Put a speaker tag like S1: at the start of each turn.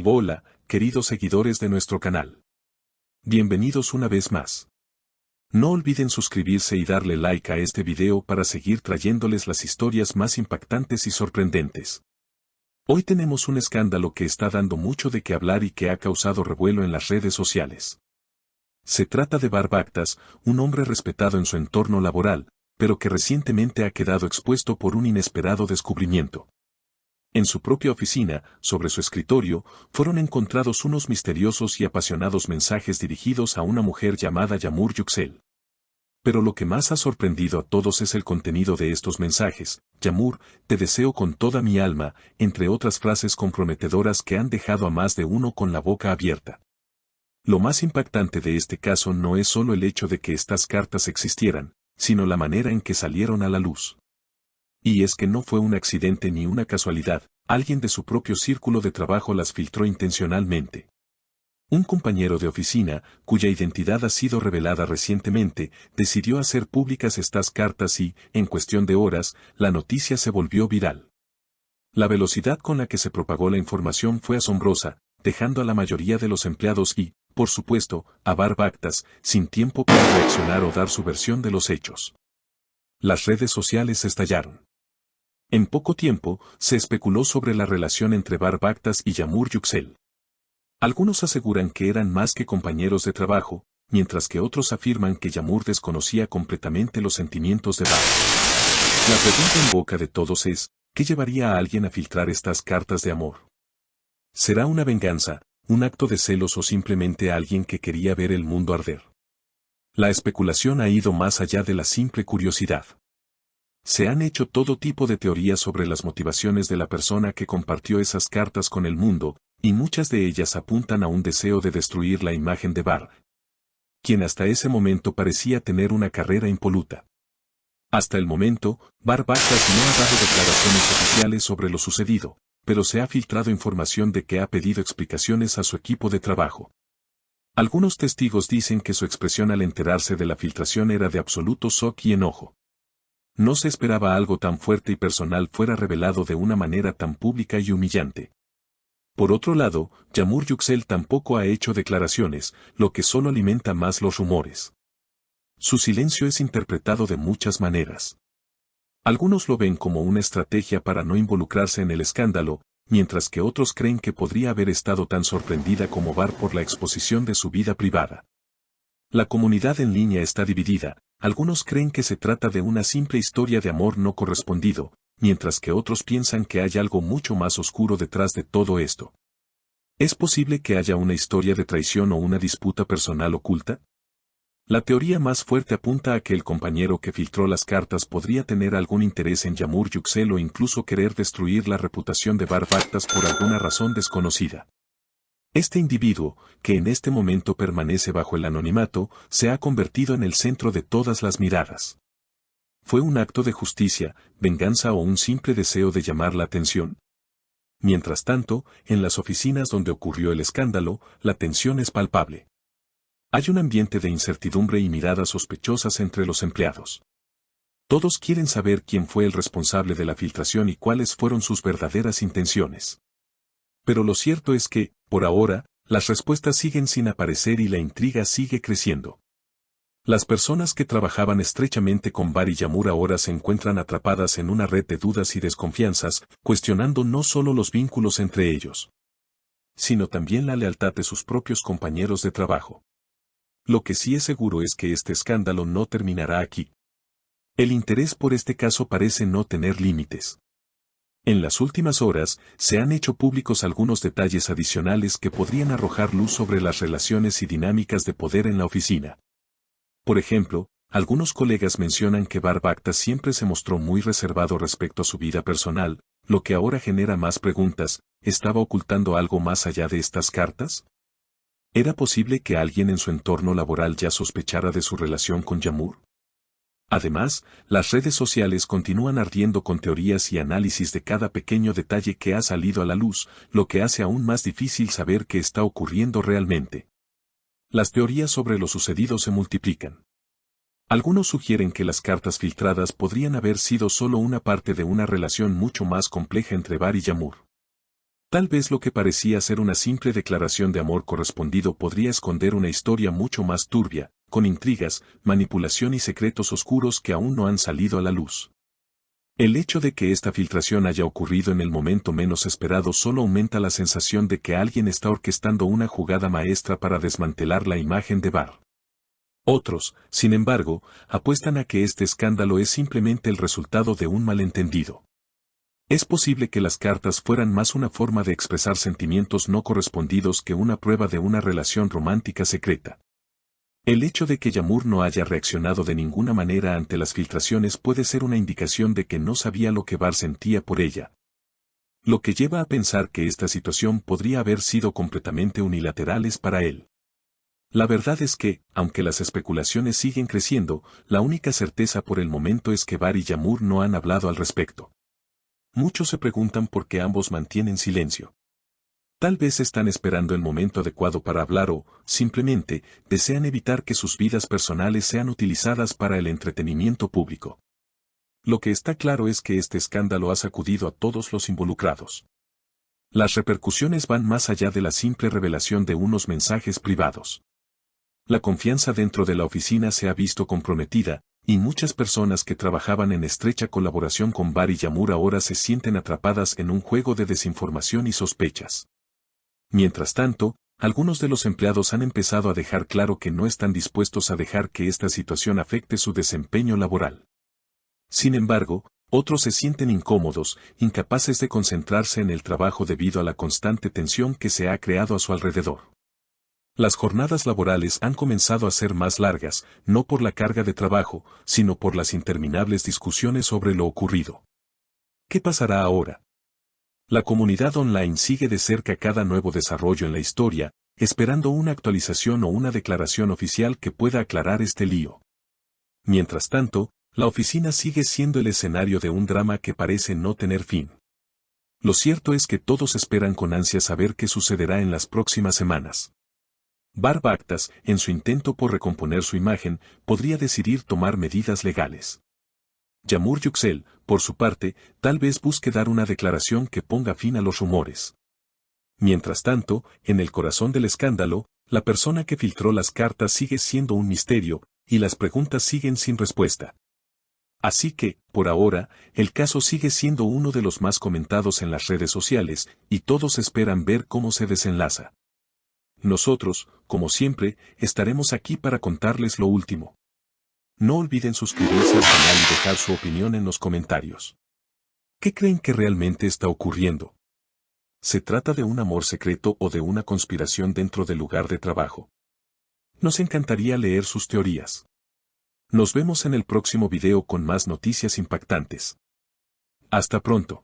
S1: Hola, queridos seguidores de nuestro canal. Bienvenidos una vez más. No olviden suscribirse y darle like a este video para seguir trayéndoles las historias más impactantes y sorprendentes. Hoy tenemos un escándalo que está dando mucho de qué hablar y que ha causado revuelo en las redes sociales. Se trata de Bar Baktas, un hombre respetado en su entorno laboral, pero que recientemente ha quedado expuesto por un inesperado descubrimiento. En su propia oficina, sobre su escritorio, fueron encontrados unos misteriosos y apasionados mensajes dirigidos a una mujer llamada Yağmur Yüksel. Pero lo que más ha sorprendido a todos es el contenido de estos mensajes. Yağmur, te deseo con toda mi alma, entre otras frases comprometedoras que han dejado a más de uno con la boca abierta. Lo más impactante de este caso no es solo el hecho de que estas cartas existieran, sino la manera en que salieron a la luz. Y es que no fue un accidente ni una casualidad, alguien de su propio círculo de trabajo las filtró intencionalmente. Un compañero de oficina, cuya identidad ha sido revelada recientemente, decidió hacer públicas estas cartas y, en cuestión de horas, la noticia se volvió viral. La velocidad con la que se propagó la información fue asombrosa, dejando a la mayoría de los empleados y, por supuesto, a Bar Baktas, sin tiempo para reaccionar o dar su versión de los hechos. Las redes sociales estallaron. En poco tiempo, se especuló sobre la relación entre Bar Baktas y Yağmur Yüksel. Algunos aseguran que eran más que compañeros de trabajo, mientras que otros afirman que Yağmur desconocía completamente los sentimientos de Bar. La pregunta en boca de todos es, ¿qué llevaría a alguien a filtrar estas cartas de amor? ¿Será una venganza, un acto de celos o simplemente alguien que quería ver el mundo arder? La especulación ha ido más allá de la simple curiosidad. Se han hecho todo tipo de teorías sobre las motivaciones de la persona que compartió esas cartas con el mundo, y muchas de ellas apuntan a un deseo de destruir la imagen de Bar, quien hasta ese momento parecía tener una carrera impoluta. Hasta el momento, Bar Baktas no ha dado declaraciones oficiales sobre lo sucedido, pero se ha filtrado información de que ha pedido explicaciones a su equipo de trabajo. Algunos testigos dicen que su expresión al enterarse de la filtración era de absoluto shock y enojo. No se esperaba algo tan fuerte y personal fuera revelado de una manera tan pública y humillante. Por otro lado, Yağmur Yüksel tampoco ha hecho declaraciones, lo que solo alimenta más los rumores. Su silencio es interpretado de muchas maneras. Algunos lo ven como una estrategia para no involucrarse en el escándalo, mientras que otros creen que podría haber estado tan sorprendida como Bar por la exposición de su vida privada. La comunidad en línea está dividida. Algunos creen que se trata de una simple historia de amor no correspondido, mientras que otros piensan que hay algo mucho más oscuro detrás de todo esto. ¿Es posible que haya una historia de traición o una disputa personal oculta? La teoría más fuerte apunta a que el compañero que filtró las cartas podría tener algún interés en Yağmur Yüksel o incluso querer destruir la reputación de Bar Baktas por alguna razón desconocida. Este individuo, que en este momento permanece bajo el anonimato, se ha convertido en el centro de todas las miradas. ¿Fue un acto de justicia, venganza o un simple deseo de llamar la atención? Mientras tanto, en las oficinas donde ocurrió el escándalo, la tensión es palpable. Hay un ambiente de incertidumbre y miradas sospechosas entre los empleados. Todos quieren saber quién fue el responsable de la filtración y cuáles fueron sus verdaderas intenciones. Pero lo cierto es que, por ahora, las respuestas siguen sin aparecer y la intriga sigue creciendo. Las personas que trabajaban estrechamente con Bar y Yağmur ahora se encuentran atrapadas en una red de dudas y desconfianzas, cuestionando no solo los vínculos entre ellos, sino también la lealtad de sus propios compañeros de trabajo. Lo que sí es seguro es que este escándalo no terminará aquí. El interés por este caso parece no tener límites. En las últimas horas, se han hecho públicos algunos detalles adicionales que podrían arrojar luz sobre las relaciones y dinámicas de poder en la oficina. Por ejemplo, algunos colegas mencionan que Bar Baktas siempre se mostró muy reservado respecto a su vida personal, lo que ahora genera más preguntas. ¿Estaba ocultando algo más allá de estas cartas? ¿Era posible que alguien en su entorno laboral ya sospechara de su relación con Yağmur? Además, las redes sociales continúan ardiendo con teorías y análisis de cada pequeño detalle que ha salido a la luz, lo que hace aún más difícil saber qué está ocurriendo realmente. Las teorías sobre lo sucedido se multiplican. Algunos sugieren que las cartas filtradas podrían haber sido solo una parte de una relación mucho más compleja entre Bar y Yağmur. Tal vez lo que parecía ser una simple declaración de amor correspondido podría esconder una historia mucho más turbia, con intrigas, manipulación y secretos oscuros que aún no han salido a la luz. El hecho de que esta filtración haya ocurrido en el momento menos esperado solo aumenta la sensación de que alguien está orquestando una jugada maestra para desmantelar la imagen de Barr. Otros, sin embargo, apuestan a que este escándalo es simplemente el resultado de un malentendido. Es posible que las cartas fueran más una forma de expresar sentimientos no correspondidos que una prueba de una relación romántica secreta. El hecho de que Yamur no haya reaccionado de ninguna manera ante las filtraciones puede ser una indicación de que no sabía lo que Barr sentía por ella. Lo que lleva a pensar que esta situación podría haber sido completamente unilaterales para él. La verdad es que, aunque las especulaciones siguen creciendo, la única certeza por el momento es que Barr y Yamur no han hablado al respecto. Muchos se preguntan por qué ambos mantienen silencio. Tal vez están esperando el momento adecuado para hablar o, simplemente, desean evitar que sus vidas personales sean utilizadas para el entretenimiento público. Lo que está claro es que este escándalo ha sacudido a todos los involucrados. Las repercusiones van más allá de la simple revelación de unos mensajes privados. La confianza dentro de la oficina se ha visto comprometida, y muchas personas que trabajaban en estrecha colaboración con Barr y Yamur ahora se sienten atrapadas en un juego de desinformación y sospechas. Mientras tanto, algunos de los empleados han empezado a dejar claro que no están dispuestos a dejar que esta situación afecte su desempeño laboral. Sin embargo, otros se sienten incómodos, incapaces de concentrarse en el trabajo debido a la constante tensión que se ha creado a su alrededor. Las jornadas laborales han comenzado a ser más largas, no por la carga de trabajo, sino por las interminables discusiones sobre lo ocurrido. ¿Qué pasará ahora? La comunidad online sigue de cerca cada nuevo desarrollo en la historia, esperando una actualización o una declaración oficial que pueda aclarar este lío. Mientras tanto, la oficina sigue siendo el escenario de un drama que parece no tener fin. Lo cierto es que todos esperan con ansia saber qué sucederá en las próximas semanas. Barr Baghtas, en su intento por recomponer su imagen, podría decidir tomar medidas legales. Yamur Yüksel, por su parte, tal vez busque dar una declaración que ponga fin a los rumores. Mientras tanto, en el corazón del escándalo, la persona que filtró las cartas sigue siendo un misterio, y las preguntas siguen sin respuesta. Así que, por ahora, el caso sigue siendo uno de los más comentados en las redes sociales, y todos esperan ver cómo se desenlaza. Nosotros, como siempre, estaremos aquí para contarles lo último. No olviden suscribirse al canal y dejar su opinión en los comentarios. ¿Qué creen que realmente está ocurriendo? ¿Se trata de un amor secreto o de una conspiración dentro del lugar de trabajo? Nos encantaría leer sus teorías. Nos vemos en el próximo video con más noticias impactantes. Hasta pronto.